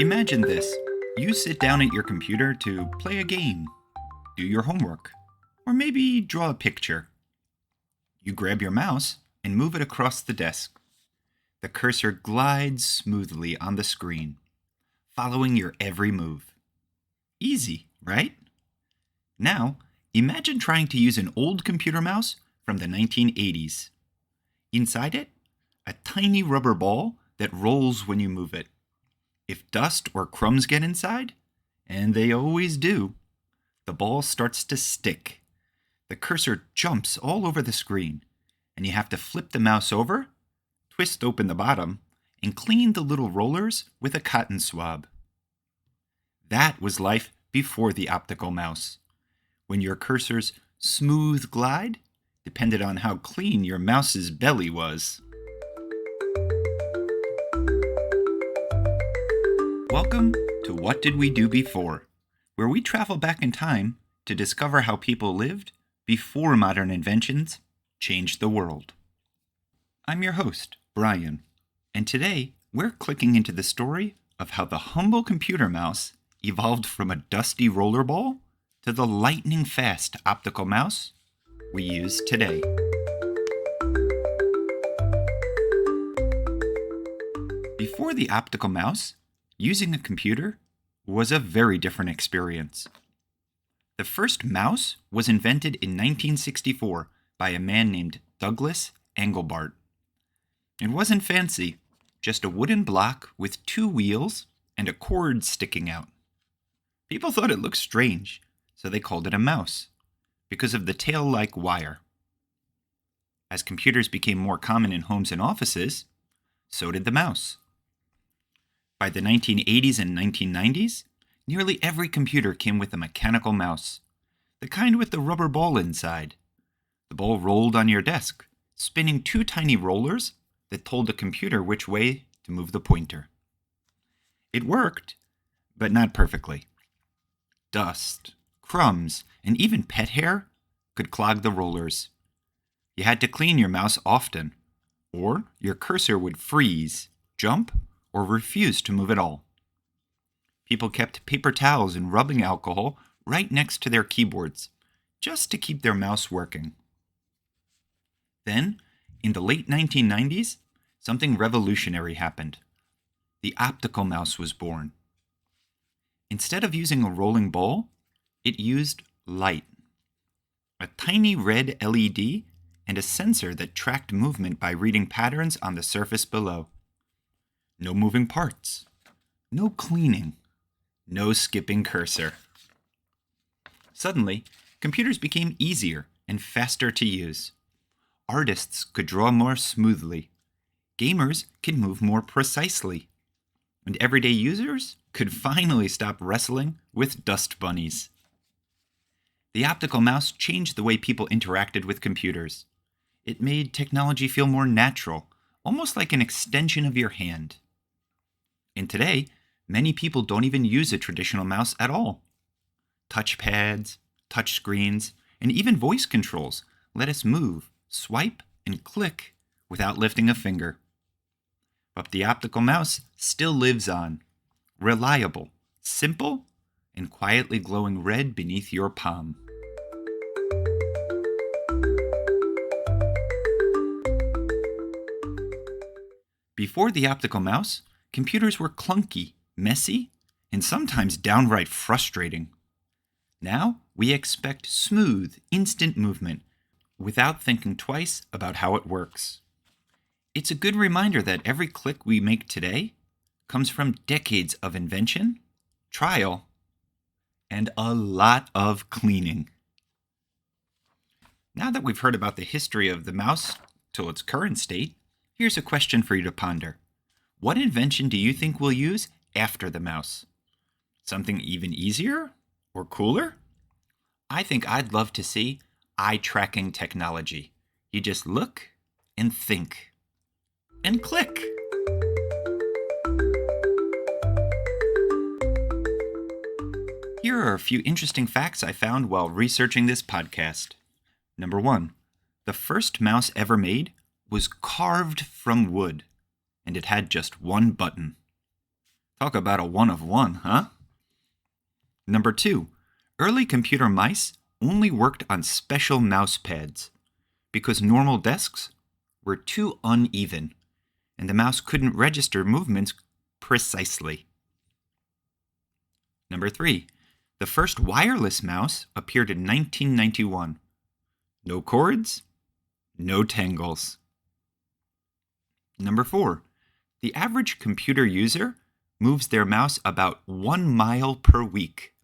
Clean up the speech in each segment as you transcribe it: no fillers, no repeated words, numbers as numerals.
Imagine this. You sit down at your computer to play a game, do your homework, or maybe draw a picture. You grab your mouse and move it across the desk. The cursor glides smoothly on the screen, following your every move. Easy, right? Now, imagine trying to use an old computer mouse from the 1980s. Inside it, a tiny rubber ball that rolls when you move it. If dust or crumbs get inside, and they always do, the ball starts to stick. The cursor jumps all over the screen, and you have to flip the mouse over, twist open the bottom, and clean the little rollers with a cotton swab. That was life before the optical mouse, when your cursor's smooth glide depended on how clean your mouse's belly was. Welcome to What Did We Do Before, where we travel back in time to discover how people lived before modern inventions changed the world. I'm your host, Bryan, and today we're clicking into the story of how the humble computer mouse evolved from a dusty rollerball to the lightning-fast optical mouse we use today. Before the optical mouse, using a computer was a very different experience. The first mouse was invented in 1964 by a man named Douglas Engelbart. It wasn't fancy, just a wooden block with two wheels and a cord sticking out. People thought it looked strange, so they called it a mouse, because of the tail-like wire. As computers became more common in homes and offices, so did the mouse. By the 1980s and 1990s, nearly every computer came with a mechanical mouse, the kind with the rubber ball inside. The ball rolled on your desk, spinning two tiny rollers that told the computer which way to move the pointer. It worked, but not perfectly. Dust, crumbs, and even pet hair could clog the rollers. You had to clean your mouse often, or your cursor would freeze, jump, or refuse to move at all. People kept paper towels and rubbing alcohol right next to their keyboards, just to keep their mouse working. Then, in the late 1990s, something revolutionary happened. The optical mouse was born. Instead of using a rolling ball, it used light. A tiny red LED and a sensor that tracked movement by reading patterns on the surface below. No moving parts, no cleaning, no skipping cursor. Suddenly, computers became easier and faster to use. Artists could draw more smoothly. Gamers could move more precisely. And everyday users could finally stop wrestling with dust bunnies. The optical mouse changed the way people interacted with computers. It made technology feel more natural, almost like an extension of your hand. And today, many people don't even use a traditional mouse at all. Touchpads, touchscreens, and even voice controls let us move, swipe, and click without lifting a finger. But the optical mouse still lives on, reliable, simple, and quietly glowing red beneath your palm. Before the optical mouse, computers were clunky, messy, and sometimes downright frustrating. Now, we expect smooth, instant movement without thinking twice about how it works. It's a good reminder that every click we make today comes from decades of invention, trial, and a lot of cleaning. Now that we've heard about the history of the mouse till its current state, here's a question for you to ponder. What invention do you think we'll use after the mouse? Something even easier or cooler? I think I'd love to see eye-tracking technology. You just look and think and click. Here are a few interesting facts I found while researching this podcast. Number 1, the first mouse ever made was carved from wood, and it had just one button. Talk about a one of one, huh? Number 2. Early computer mice only worked on special mouse pads because normal desks were too uneven and the mouse couldn't register movements precisely. Number 3. The first wireless mouse appeared in 1991. No cords, no tangles. Number 4. The average computer user moves their mouse about 1 mile per week.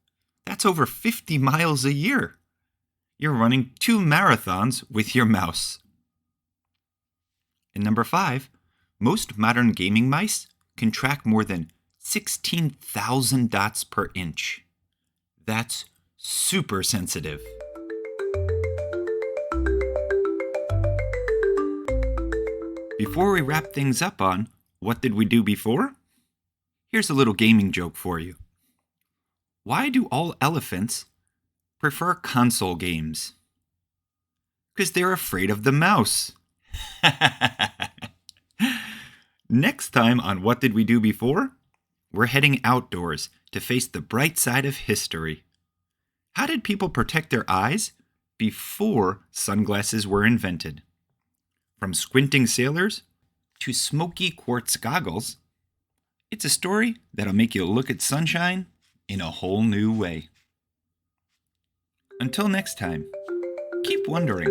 That's over 50 miles a year. You're running 2 marathons with your mouse. And number 5, most modern gaming mice can track more than 16,000 dots per inch. That's super sensitive. Before we wrap things up on what did we do before? Here's a little gaming joke for you. Why do all elephants prefer console games? Because they're afraid of the mouse. Next time on What Did We Do Before? We're heading outdoors to face the bright side of history. How did people protect their eyes before sunglasses were invented? From squinting sailors to smoky quartz goggles, it's a story that'll make you look at sunshine in a whole new way. Until next time, keep wondering,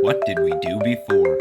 what did we do before?